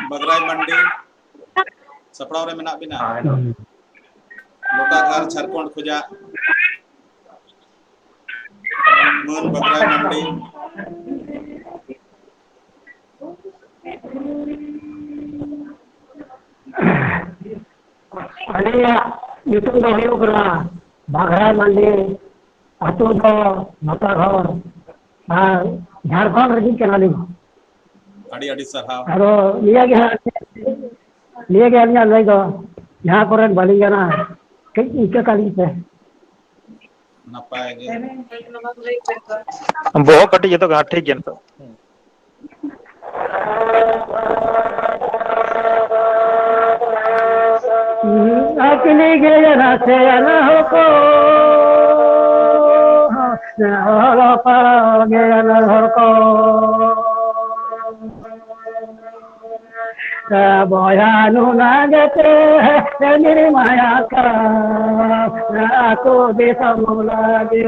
Bagrai Mandi sapraw re menak bina Lotaghar Jharkhand khojak Mun Bagrai Mandi nyutum do huyuk kena Bagrai Mandi atu do Lotaghar Jharkhand regi kenalin adi sarhaw ado liya ge alnya lay do यहाँ कोरेन bowling ना कई इनके काली पे napai ge बहुत कटी ये तो गाठे ज्ञान तो अकेले गए ना से ना हो को ना पा गए ना हो को बोयानु नागते है मेरी माया का तो बेसमुलागे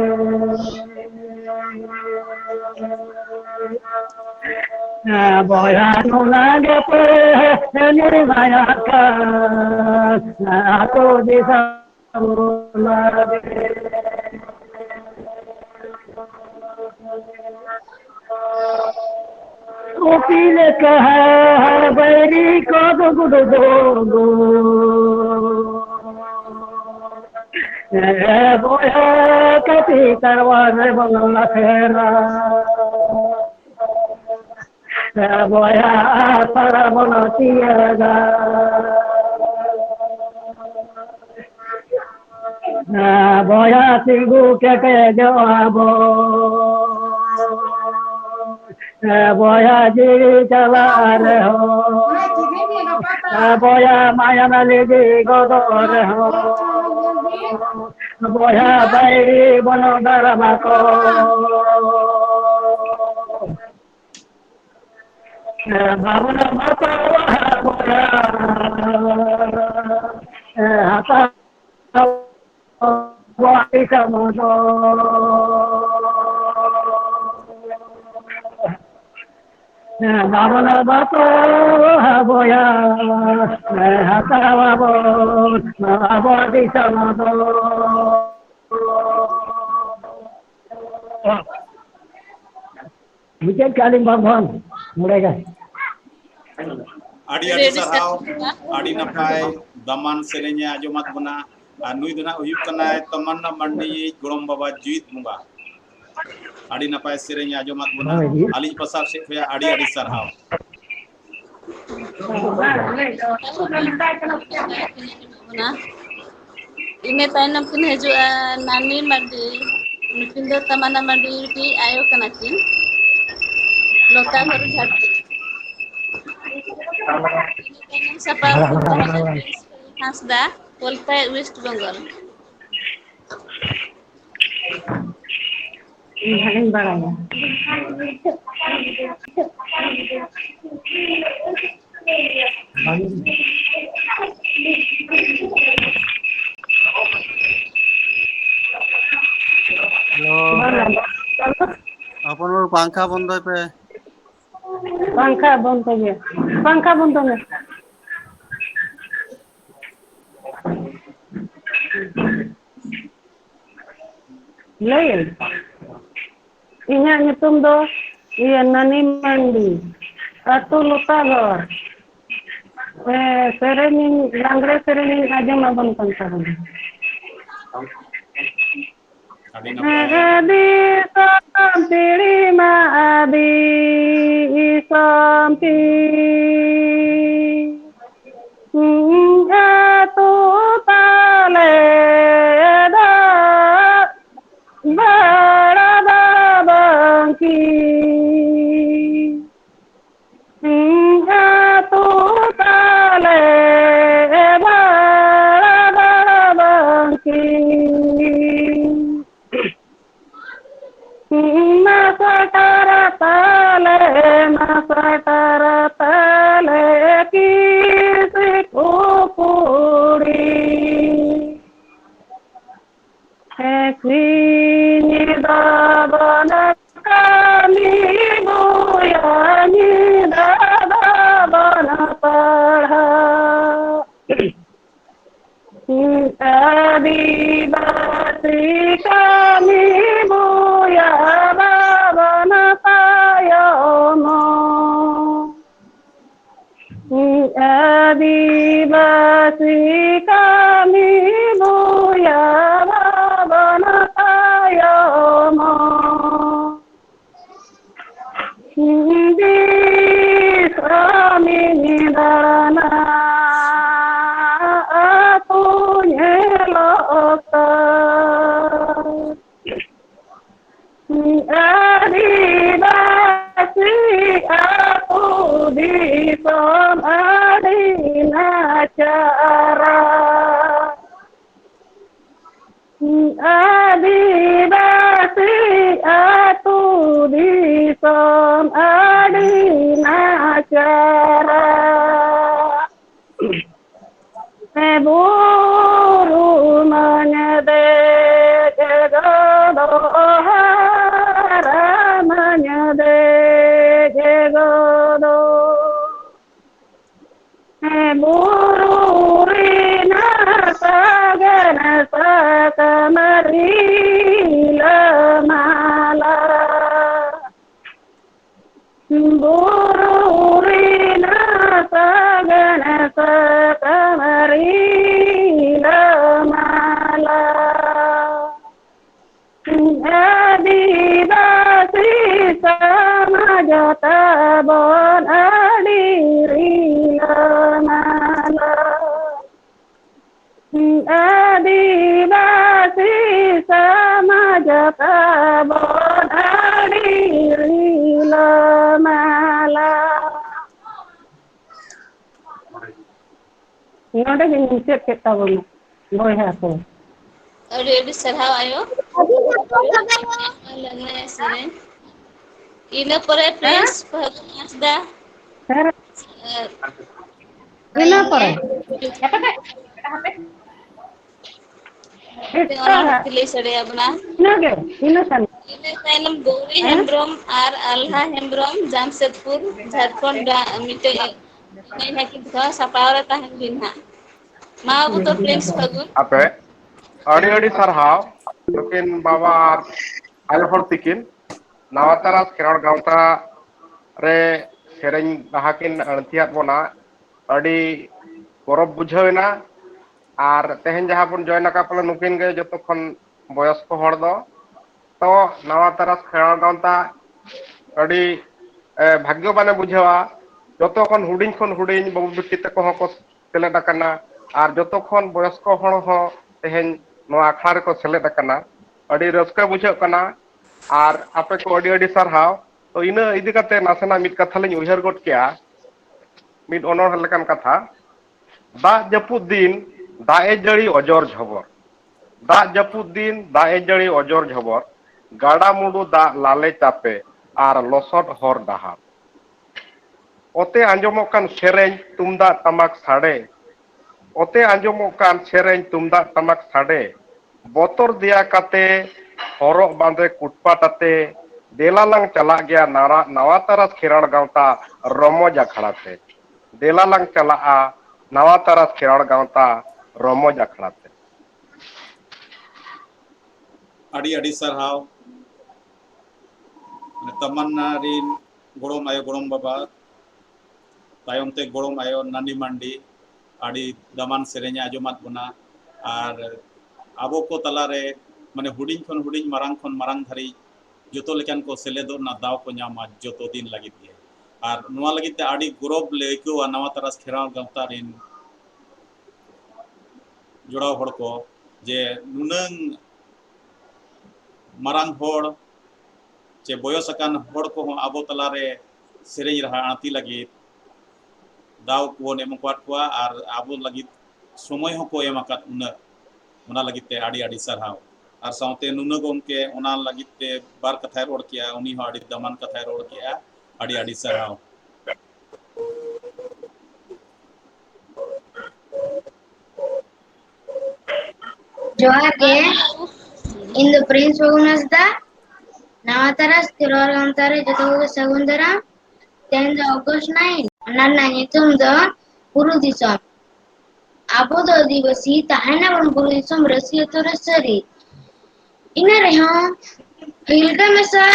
बोयानु नागते है मेरी माया का तो बेसमुलागे पीले कहा बैरी को गुड दो बोया कति करवाने बंगला फेरा बोया तारा बनातीगा बोया सिंगू के जवाबो बोया जी चला रहे हो बोया माया नली जी गोदर हो बोया बैरी बनो धर्मा को भावना माता बोया हाथा बोई समझो भावना बातो बोया हतावा बो बोदी समझो मुझे कालिंग भगवान मुड़ेगा adi sarhaw adi napai daman serenya ajomat buna nui duna huyuk kanai Tamanna Mandi Gorom Baba Juit Munga adi napai serenya ajomat buna ali pasar se khoya adi sarhaw ine tainam kin hijua Nani Mandi nukin do Tamanna Mandi ki ayo kana kin Lotaghar Jharkhand Sapa Hasda Kolpai West Bengal ini barangnya अपन पंखा बंद पे पंखा बंद हो गया पंखा बंद हो गया lain inya nyutum do iya Nani Mandi atu Lotaghar serening langre serening aja mabon pantaran adi napai adi sampiri ma adi sampi atu tale da bada bangki atu tale bada bangki masatara tale kisi kupuri Ekini dabana kami buyani dabana pa Adivasi kami buya babana ayama hindi kami darana aku nyelaka adivasi aku disom adina cara adivasi aku disom adina cara buru menyedek gedohara menyedek gedo buru rina sagana sakamari lamala buru rina sagana sakamari lamala adivasi samajata bon adiri lamala adivasi samajata bon adiri lamala node ngicet kita bun boy hapo अरे सरहाव आयो लगना है सरे इन पर prince भगवानदा sir ina pare तिले सड़े अपना ina san इन ताइनम गौरी हेम्ब्रम आर आल्हा हेम्ब्रम जामशेदपुर झारखंड मिटे नहीं है कि था सपावरा ताहन दिन हा मा अब तो प्रिंस फगुन Ape, adi sarhaw, nukin bawa ayo hor tikin, nawataras kerar gauta re sereng bahakin tiat bona, adi gorob bujhawena, ar tehen jaha pun join nakapala nukin ge joto kon boyos ko hor do, to nawataras kerar gauta adi bhagyo bane bujhawa, joto kon huding babu bitti ko hoko seled akana আর যতক্ষণ বয়স্ক হল তেহেন নোয়া আখড়া রেকো সেলেদ আকানা আডি রস্কা বুঝাগ কানা আর আপে কো আডি সারহাও তো ইনা ইদি কাতে নাসেনা meet কথা লিং উইহার গট কেয়া মিট অনর লেকান কথা দা জাপুদ দিন দা এ জড়ি অজর ঝবর দা জাপুদ দিন দা এ জড়ি অজর ঝবর গাডা মুডু দা লালে চাপে আর লসট হর ডাহা ওতে আঞ্জমক কান সেরেñ তুমদা তামাক সাড়ে ote anjomok kan sereng tumdak tamak sade botor dia kate horok bande kutpatate delalang chalak gya nawataras khirar gauta romoja kharate delalang chalaa nawataras khirar gauta romoja kharate adi sarhaw tamanna rin gorom baba tayom te gorom ayo nani mandi adi daman serenya ajomat buna ar abo ko talare mane huding khon huding marang dhari joto lekan ko seledo na daw ko nyama joto din lagit ge ar noa lagit te adi gorob leiko anawa taras khiral gautarin jodaw hor ko je nunang marang hor che boyos akan hor ko abo talare sereny raha anti lagit daw ko ne mkwat ko ar abo lagit somoy hoko emakat una lagit te adi sarhaw ar saute nuna gomke ona lagit te bar kathay rod kiya uni ho adi daman kathay rod kiya adi sarhaw Johar ke in the prince Vagunasda Nawataras Kirorantare Jatoga Sagundara 10th August 9 Nana Nitum the Puru Disam Abu the Divasi Tahana from Puru Disam Russia to Rasari Inna Reha Hilka Mesa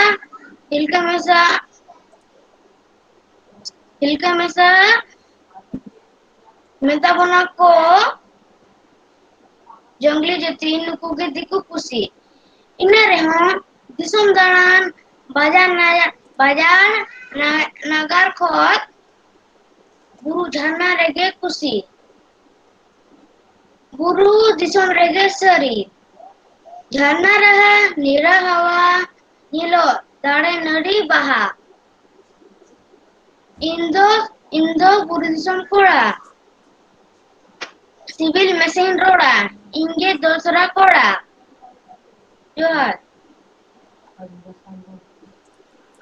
meta bona ko jongli jati nuku ge diku kusi ina rehon disum dalan bajar nagar khot buru jharna rege kusi buru disum rege sari झरना रहा नीला हवा नीलो दाड़े नड़ी बहा इंदो बुरिदिसम कोड़ा civil machine रोड़ा इंगे दोसरा कोड़ा जोहर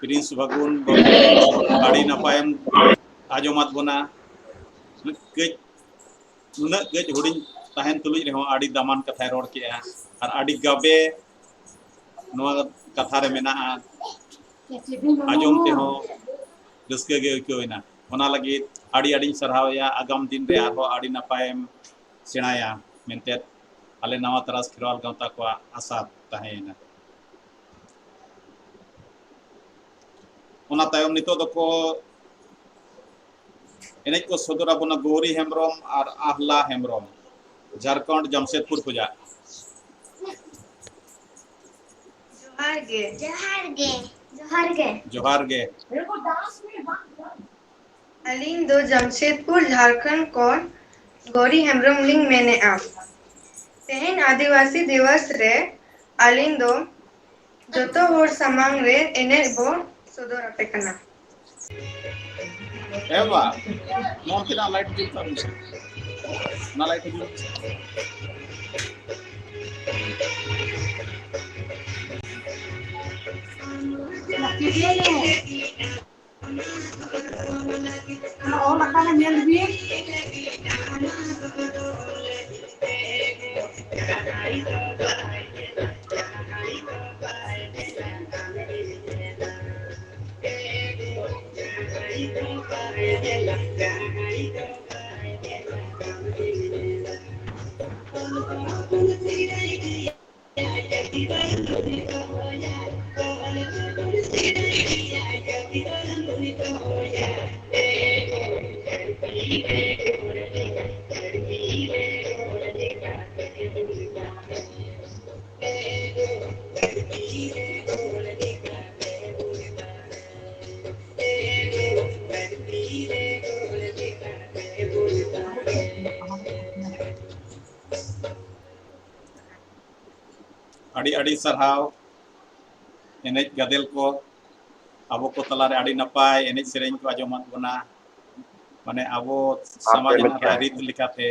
Prince भगुन बाबू आड़ी नपायम आजोमात बना गज नुना गज हुडिंग ताहन तुलुज रहो आड़ी दामान कथा रोड के और आड़ी गाबे नोआ कथा रे मेना आजोम ते हो रस्के गे कोइना ओना लगी आड़ी आड़ी सरहावया आगाम दिन रे आरो आड़ी नपायम सेणाया मेनते आले नवा तरास खिरवाल गांवता को आशा ताहेना ओना तायम नितो दको एनेज को सदरा बना गौरी हेमब्रम और आहला हेमब्रम झारखंड जमशेदपुर पूजा जोहार गे अलिंग दो जमशेदपुर झारखंड को गौरी हेमब्रम लिंग मैंने आप तेहन आदिवासी दिवस रे अलिंग दो जोतो होर समांग रे एने बो सदर आपे कना एवा मोन तिना लाइट जुलता ना लाइट जुल आड़ी आड़ी सरहाव एनेज गदेल को आबो को तलारे आड़ी नपाय एनेज सेरेंज को आजोमात बना माने आबो समाज ना रीत लिखाते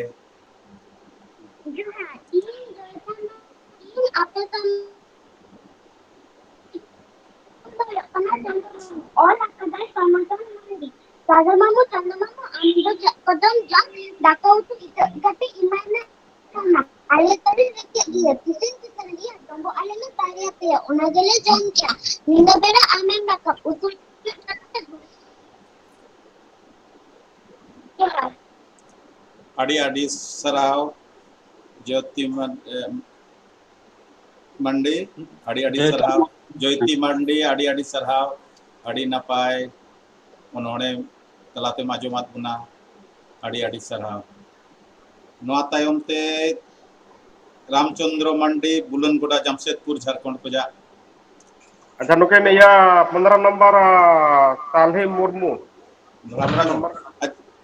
Sagar mamu, chanda mamu, amdo kodam jam, dakau tu gati imana sama. Ale tadi lagi dia, pisin pisin dia, tunggu ale na tari apa ya, ona jele jam kya, ninda bera amen dakap, utul. आड़ी आड़ी सराव ज्योति मंडी आड़ी आड़ी सराव ज्योति मंडी आड़ी आड़ी सराव आड़ी नपाय उन्होंने तलाते माजोमात बुना आड़ी आड़ी सराव नोआ तायम ते रामचंद्र मंडी बुलनगोड़ा जमशेदपुर झारखंड को जा अच्छा नुके ने या 15 नंबर सालही मुर्मू 15 नंबर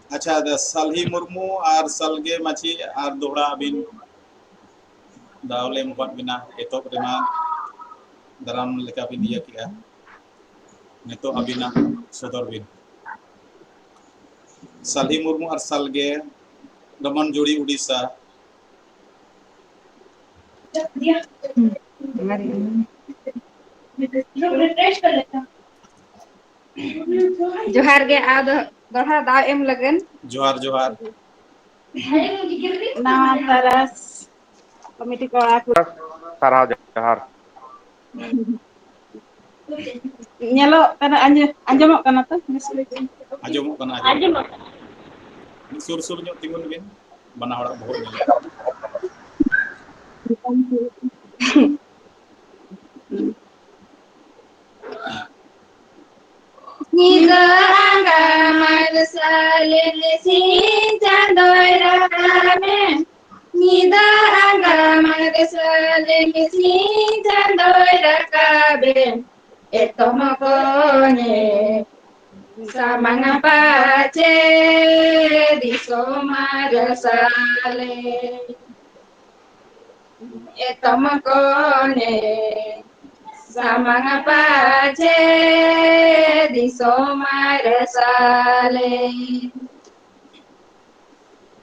अच्छा सालही मुर्मू और सलगे माची और दोहरा अबिन दावले मुकट बिना एतो रेमा दराम लेका बिन दिया किया नेतो अबिना सदर बिन सालही मुर्मू और सलगे दमन जोड़ी उड़ीसा जोहार गे आद दोहरा दाव एम लगन जोहार जोहार नवा तरस कमिटी को सारा जोहार nyelo kana anjamok kana to आजमो कना सुर सुर ᱧᱚᱜ ᱛᱤᱸᱜᱩᱱ ᱵᱤᱱ ᱵᱟᱱᱟ ᱦᱚᱲᱟᱜ ᱵᱚᱦᱚᱜ ᱧᱮᱞ Niga angga sale si chandoy rakame nida agama sale si chandoy rakabe etomokone sa mga pache di somarasale etomokone sa mga pache di somarasale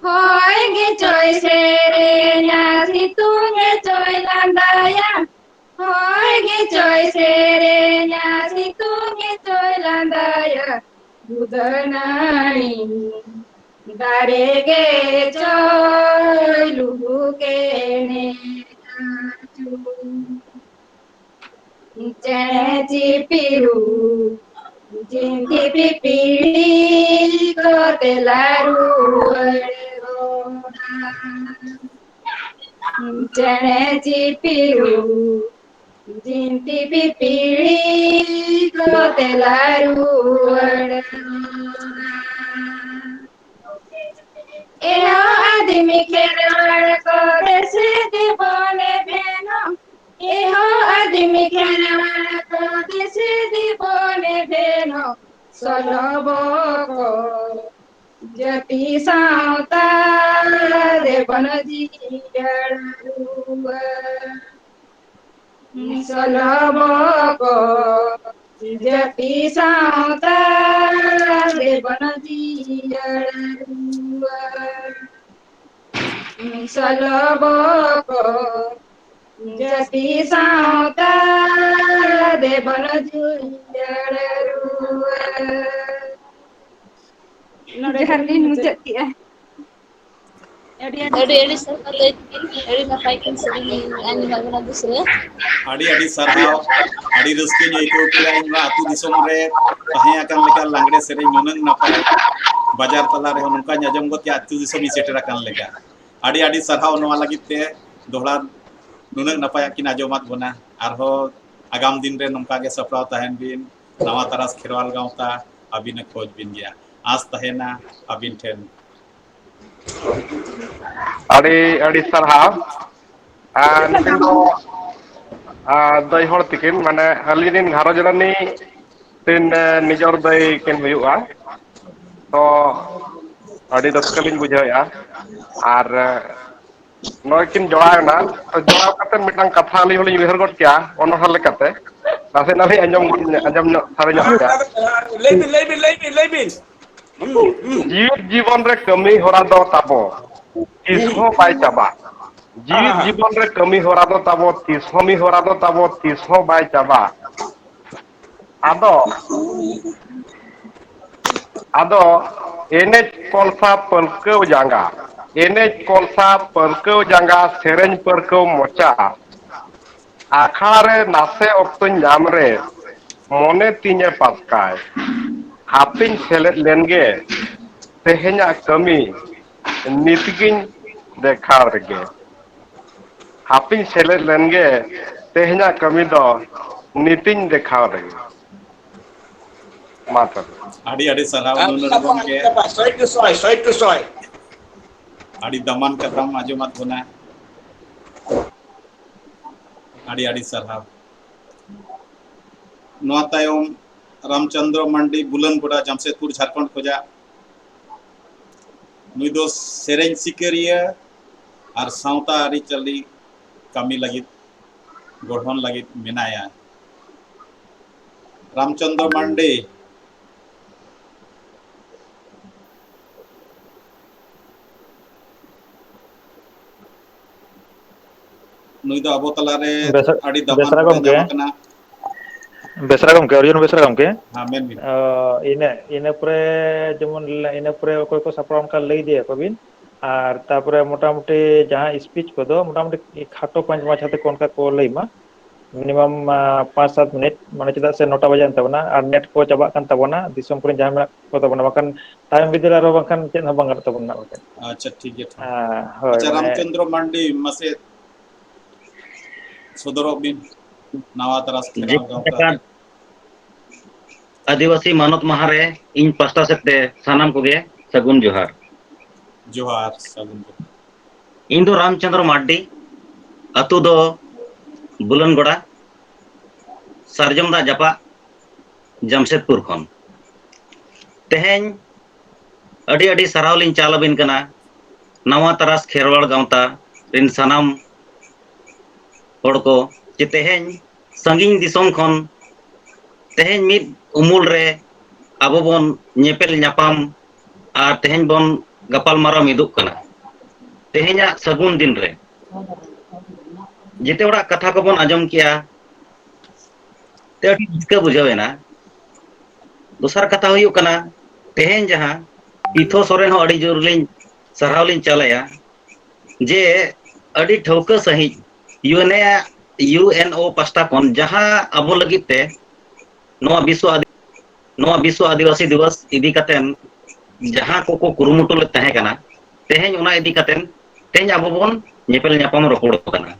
hoy gichoy serenya situng gichoy landaya hoy gichoy serenya situng gichoy landaya budanai darege choy lubuke ne Chene piru, jinti pipiri ko telaru Chene piru, jinti pipiri ko telaru Eho admi kherwal ko dese divane beno Eho admi kherwal ko dese divane beno Salobo ko jati sauta devan jiyaruwa Salobo ko jati sauta devan jiyaruwa Salobo ko jati sauta devan jiyaruwa Nurhanin muncul ya. Adi nafai kan sering ani bagana dusre. adi sarhaw adi raski ni ko kila inwa atu disom re tahe akan leka langre sereng nunang napai bazar tala re nungka nyajam got ya atu disom setera kan leka adi sarhaw noa lagi te dohla nunang napai akin ajomat bona arho agam din re nungka ge sapraw tahen bin nawa taras khirwal gaunta abin khoj bin gya आज तहेना अबिन ठेन ᱟᱹᱰᱤ ᱥᱟᱨᱦᱟᱣ ᱱᱩᱠᱤᱱ ᱫᱚ ᱫᱟᱹᱭ ᱦᱚᱲ ᱛᱤᱠᱤᱱ ᱢᱟᱱᱮ ᱟᱹᱞᱤᱧ ᱨᱮᱱ ᱜᱷᱟᱨᱚᱸᱡᱽ ᱨᱟᱹᱱᱤ ᱛᱤᱱ ᱱᱤᱡᱚᱨ ᱫᱟᱹᱭ ᱠᱤᱱ ᱦᱩᱭᱩᱜᱼᱟ ᱛᱚ ᱟᱹᱰᱤ ᱨᱟᱹᱥᱠᱟᱹ ᱞᱤᱧ ᱵᱩᱡᱷᱟᱹᱣᱮᱫᱼᱟ ᱟᱨ ᱱᱚᱜᱼᱚᱭ ᱠᱤᱱ ᱡᱚᱲᱟᱣᱮᱱᱟ ᱛᱚ ᱡᱚᱲᱟᱣ ᱠᱟᱛᱮ ᱢᱤᱫᱴᱟᱝ ᱠᱟᱛᱷᱟ ᱟᱹᱞᱤᱧ ᱦᱚᱸᱞᱤᱧ ᱩᱭᱦᱟᱹᱨ ᱜᱚᱫ ᱠᱮᱜᱼᱟ ᱚᱱᱚᱬᱦᱮ ᱞᱮᱠᱟᱛᱮ ᱱᱟᱥᱮᱱᱟᱜ ᱞᱤᱧ ᱟᱸᱡᱚᱢ ᱧᱚᱜ ᱥᱟᱹᱨᱤ ᱧᱚᱜ ᱠᱮᱜᱼᱟ ᱡᱤᱣᱤᱫ ᱡᱤᱵᱚᱱ ᱨᱮ ᱠᱟᱹᱢᱤ ᱦᱚᱨᱟ ᱫᱚ ᱛᱟᱵᱚ ᱛᱤᱥ ᱦᱚᱸ ᱵᱟᱭ ᱪᱟᱵᱟ ᱡᱤᱣᱤᱫ ᱡᱤᱵᱚᱱ ᱨᱮ ᱠᱟᱹᱢᱤ ᱦᱚᱨᱟ ᱫᱚ ᱛᱟᱵᱚ ᱛᱤᱥ ᱦᱚᱸ ᱵᱟᱭ ᱪᱟᱵᱟ ᱟᱫᱚ ᱮᱱᱮᱡ ᱠᱚᱞᱥᱟ ᱯᱟᱹᱨᱠᱟᱹᱣ ᱡᱟᱸᱜᱟ ᱮᱱᱮᱡ ᱠᱚᱞᱥᱟ ᱯᱟᱹᱨᱠᱟᱹᱣ ᱡᱟᱸᱜᱟ ᱥᱮᱨᱮᱧ ᱯᱟᱹᱨᱠᱟᱹᱣ ᱢᱚᱪᱟ ᱟᱠᱷᱲᱟ ᱨᱮ ᱱᱟᱥᱮ ᱚᱠᱛᱚᱧ ᱧᱟᱢ ᱨᱮ ᱢᱚᱱᱮ ᱛᱤᱧᱮ ᱯᱟᱥᱠᱟᱭ ᱦᱟᱯᱮᱧ ᱥᱮᱞᱮᱫ ᱞᱮᱱᱜᱮ ᱛᱮᱦᱮᱧᱟᱜ ᱠᱟᱹᱢᱤ ᱱᱤᱛᱜᱤᱧ ᱫᱮᱠᱷᱟᱣ ᱨᱮᱜᱮ ᱦᱟᱯᱮᱧ ᱥᱮᱞᱮᱫ ᱞᱮᱱᱜᱮ ᱛᱮᱦᱮᱧᱟᱜ ᱠᱟᱹᱢᱤ ᱫᱚ ᱱᱤᱛᱤᱧ ᱫᱮᱠᱷᱟᱣ ᱨᱮᱜᱮ ᱢᱟ ᱛᱚᱵᱮ adi sarhaw nunang gomke adi daman katam ajomat bona adi sarhaw noa tayom Ramchandra मंडी बुलनगोड़ा जमशेदपुर झारखंड खोजा नुई दो सेरें सिकरिया और सावता आरिचली कमी लगित गठन लगित मेनाया रामचंद्र मंडी नुई दो अबो तलारे आड़ी दमान जामकना बेसरा गमके अर्जुन बेसरा गमके हां मेन बिन इन परे जेमन इन परे अकय को सापराम का लई दिया को बिन और तापरे मोटामुटी जहां स्पीच को दो मोटामुटी खाटो पांच माछाते कोनका को लईमा मिनिमम 5-7 मिनट माने चदा से 9टा बजे तबना और नेट को चाबा कान तबना दिसम को जहां में को तबना बकन टाइम बिदला रो बकन चेन हबंग तबना बकन अच्छा ठीक है हां अच्छा रामचंद्र मंडी मसे सदरो बिन नवा तरस खेला गांव का आदिवासी मानत महारे इन पास्टा सेते सानाम कोगे सगुन जोहार। जोहार सगुन। इन दो रामचंद्र मार्डी अतु दो बुलनगोड़ा सारजम दा जापा जमशेदपुर खन तेहें अड़ी अड़ी सराव लिन चालबिन कना नवा तरास खेरवाड़ गांवता रिन सानाम हड़ को जे तेहें संगिन दिसोम खन तेहें मिद उमुल रे आबो बोन नेपेल न्यापाम आर तेहें बोन गपाल मारा मिदुक कना तेहेंया सगुन दिन रे जेते ओड़ा कथा को बोन आजम किया ते अड़ी इसका बुझावेना। दोसर कथा हुई कना तेहें जहां इथो सोरेन हो अड़ी जोर लिन सराव लिन चलाया जे अड़ी ठौका सही यूएनओ पास्टा कोन जहां अबो लगित ते नवा विश्व आदिवासी दिवस इदी कतेन जहां को कुरुमुटु ले तहे कना तेहें ओना इदी कतेन तेहें अबो बोन नेपेल न्यापाम रोपड़ कना।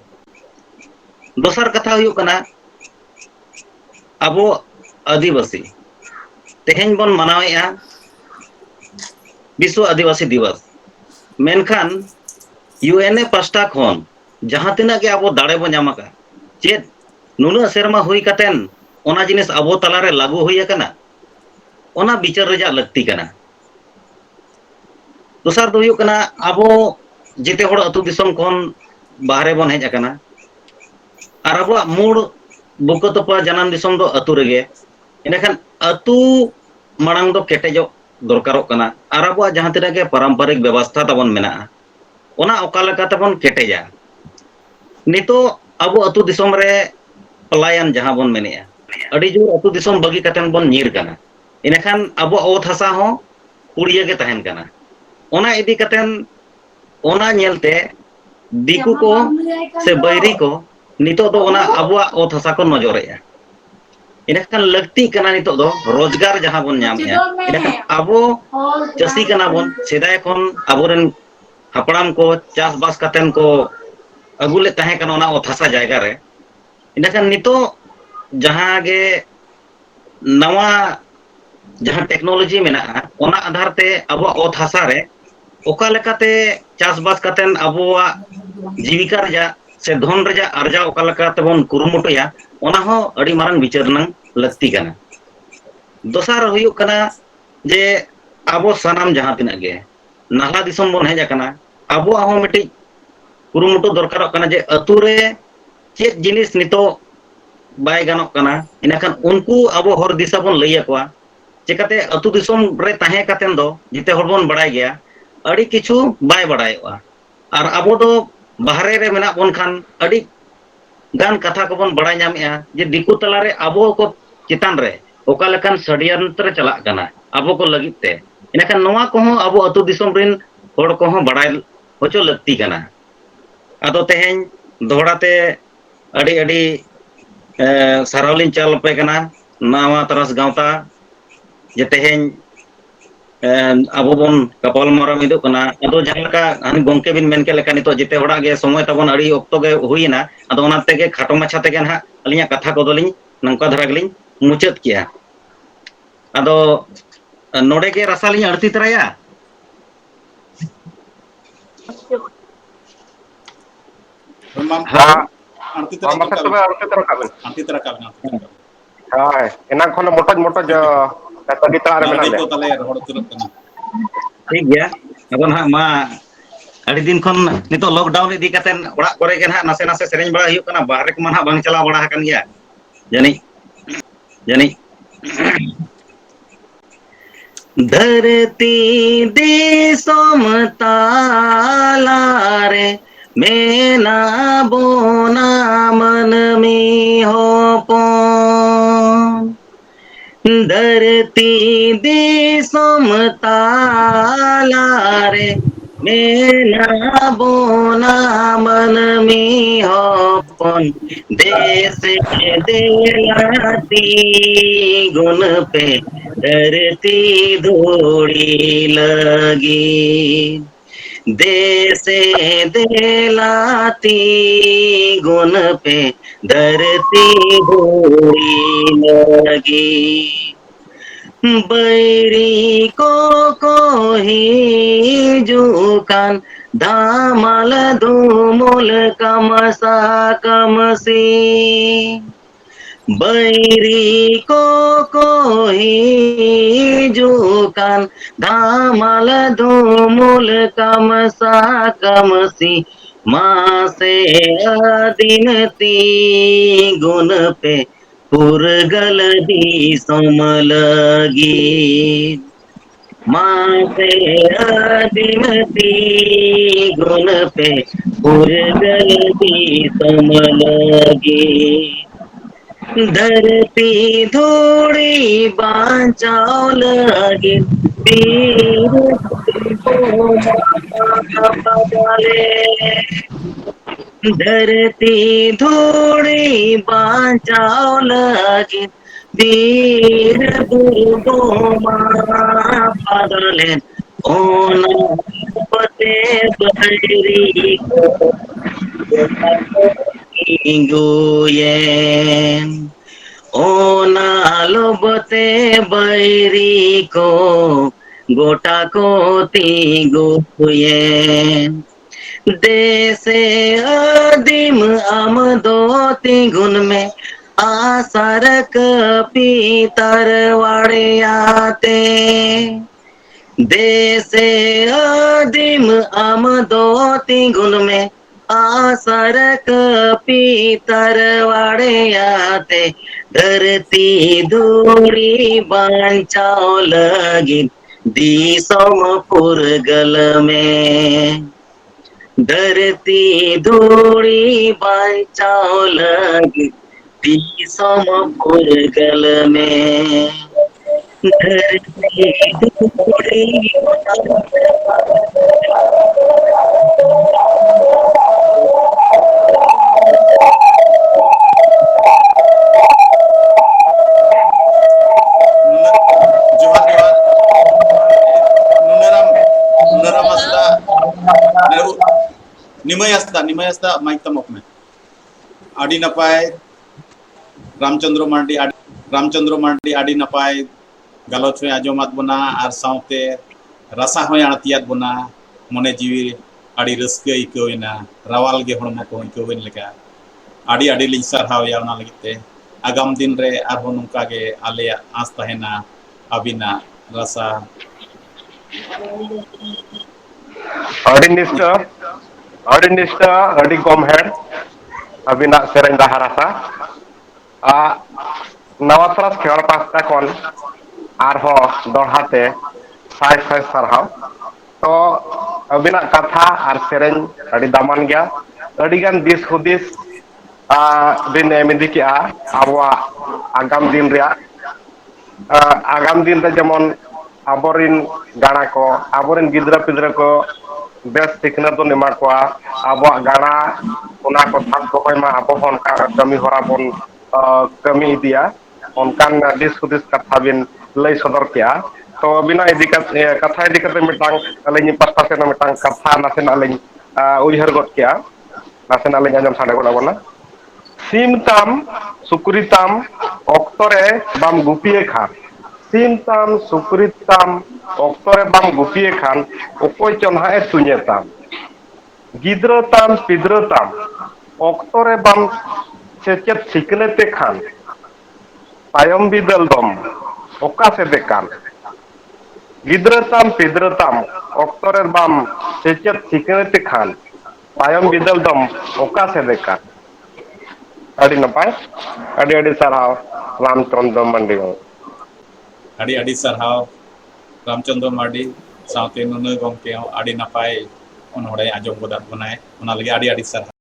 दोसर कथा हुई कना अबो आदिवासी तेहें बोन मनावेआ विश्व आदिवासी दिवस मेनखान यूएनए पास्टा खन जहां तिना के अबो दाड़े बो नामका चेत नुना सेरमा हुई कतेन ओना जिनिस अबो तलारे लागू हुई कना ओना विचार रेजा लगती कना। दोसर दो हुई कना अबो जेते होड़ अतु दिसम खन बाहरे बन हेज कना आर अबो मूड बुको तोपा जनाम दिसम दो अतु रेगे इनखान अतु मांग दो केटेजो दरकारो कना आर अबो जहां तिना के पारंपरिक व्यवस्था तबन मेना ओना ओका लेका तबन केटेजा नितो अबो अतु दिसम रे पलायन जहां बोन मेनेया अड़ी जोर अतु दिसम बगी कतेन बोन नीर कना इनखान अबो ओत हसा हो पुड़िया के तहन कना ओना इदी कतेन ओना नेलते दिकु को से बैरी को नितो दो ओना अबो ओत हसा को नजरेया इनखान लगती कना नितो दो रोजगार जहां बोन नामया इनखान अबो चसी कना बोन सेदाय कोन अबोरन हपड़ाम को चास बास कतेन को अगुले तहे कना ओना ओत हसा जायगा रे इनखान नितो जहां गे नवा जहां टेक्नोलॉजी मेना ओना आधार ते अबो ओत हसा रे ओका लेकाते चास बास कतेन अबो जीविका रेजा से धन रेजा अर्जा ओका लेकाते बोन कुरुमुटुया ओना हो अड़ी मारंग विचार नंग लगती कना। दोसर हुई कना जे अबो सनाम जहां तिना गे नाला दिसम बोन हेज कना अबो हो मिटी कुरुमुटु दरकार कना जे अतु रे चेत जिनिस नितो बाय गानोक कना इनखान उनको अबो हर दिशा बोन लैया कोआ चिकाते अतु दिसम रे ताहे कतेन दो जिते हर बोन बड़ाय गया अड़ी किछु बाय बड़ायोआ आर अबो दो बाहरे रे मेना बोन खान अड़ी गान कथा को बोन बड़ाय नामेआ जे दिकु तलारे अबो को चितान रे ओका लेकान षड्यंत्र चला कना अबो को लगित ते इनखान नोवा को अबो अतु दिसम रिन होड़ को बड़ाय होचो लगती कना। अदो तेहें दोहड़ाते अड़ी अड़ी सारावलिन चाल पे कना नवा तरस गांवता जे तेहें अबो बोन कपाल मारा मिदो कना अदो जहां हानि गोंके बिन मेनके लेका नितो जेते होड़ा गे समय तबन अड़ी ऑक्तो गे हुईना अदो ओना तेगे खाटो माछा तेगे ना अलिया कथा को दोलिन नंका धरा गलिन मुचत किया अदो नोडे के रसालिन अड़ती तरया हाँ आरती तरह का हाय एना खन मोटज मोटज तगिता रे मेना ले को तले रोड तुरत कना ठीक गया अब ना मा अड़ी दिन खन नितो लॉकडाउन इदी कतेन ओड़ा करे के ना नासे नासे सेरेंज बड़ा हियो कना बाहरे को माना बांग चला बड़ा हकन गया जानी धरती देशम तालारे मेना बोना मन में हो पो धरती देशम तालारे मेना बोना मन में हो पन देश देलाती गुण पे धरती धूड़ी लगी देसे देलाती गुण पे धरती धूड़ी लगी बैरी को हिजुkan धामल धूमुल कमसा कमसी बैरी को हिजुkan धामल धूमुल कमसा कमसी मासे अदिनती गुण पे पुरगल दी समलगी मासे अदिनती गुण पे पुरगल दी समलगी धरती धूड़ी बाँचाओ लगी पीर को बदले धरती धूड़ी बाँचाओ लगी वीर दुर्गो बदले ओन पते बहरी गुयेन ओना लोबते बैरी को गोटा को गुयेन देसे आदिम आमदो तिगुन में आसारक पीतर वाड़े आते देसे आदिम आमदो तिगुन में आसारक पीतर वाड़े आते धरती धूड़ी बाँचाओ लगी दिसम पुरगल में धरती धूड़ी बाँचाओ लगी दिसम पुरगल में धरती धूड़ी निमय हस्ता माइक तमक में आड़ी नपाय रामचंद्र मांडी आड़ी नपाय गलोच में आजमात बना और साउते रसा होय आड़तियात बना मने जीवी आड़ी रस्के इकोइना रावाल गे हड़मा को इकोइन लेका आड़ी आड़ी लिंग सरहावया ओना लगिते आगाम दिन रे आरो नुका गे आले आस तहेना अबिना रसा आड़ी निष्ठा आड़ी गमहेड़ अबिना सेरेन दाहारासा नवासरास खेल पास्ता कौन आरहो दोहाते साय साय सरहाव तो अबिना कथा आर सेरेन आड़ी दामान गया आड़ी गान दिस हुदिस दिन एमिदी किया आबवा आगाम दिन रे जेमन आबोरिन गाना को आबोरिन गिद्रा पिद्रा को बेस सिखना तो निमा को आबवा गाना उना को साथ दोहय मा आबो हन का कमी होरा बन कमी दिया उनकान दिस हुदिस कथा बिन लय सदर किया तो बिना कथा इदी करते मिटांग अलेनि पास्ता से मिटांग कथा नासेना अलेनि उयहर गत किया नासेना अलेनि आजम साडे गना बना सिम ताम सुकुरी ताम अक्तरे बाम गुपिए खान सिम ताम सुकुरी ताम अक्तरे बाम गुपिए खान अकय चनहाए तुnye ताम गिद्रो ताम पिद्रो ताम अक्तरे बाम सेचेत सिकनेते खान तायम बिदल दम ओका से देकान गिद्रो ताम पिद्रो ताम अक्तरे बाम सेचेत सिकनेते खान तायम बिदल दम ओका से देकान आड़ी नपाय आड़ी सरहाव रामचंद्र मांडी आड़ी सरहाव रामचंद्र मांडी साउते नुनु गमके आड़ी नपाय उनहड़े आजम गोदात बनाए उना लगे आड़ी सरहाव।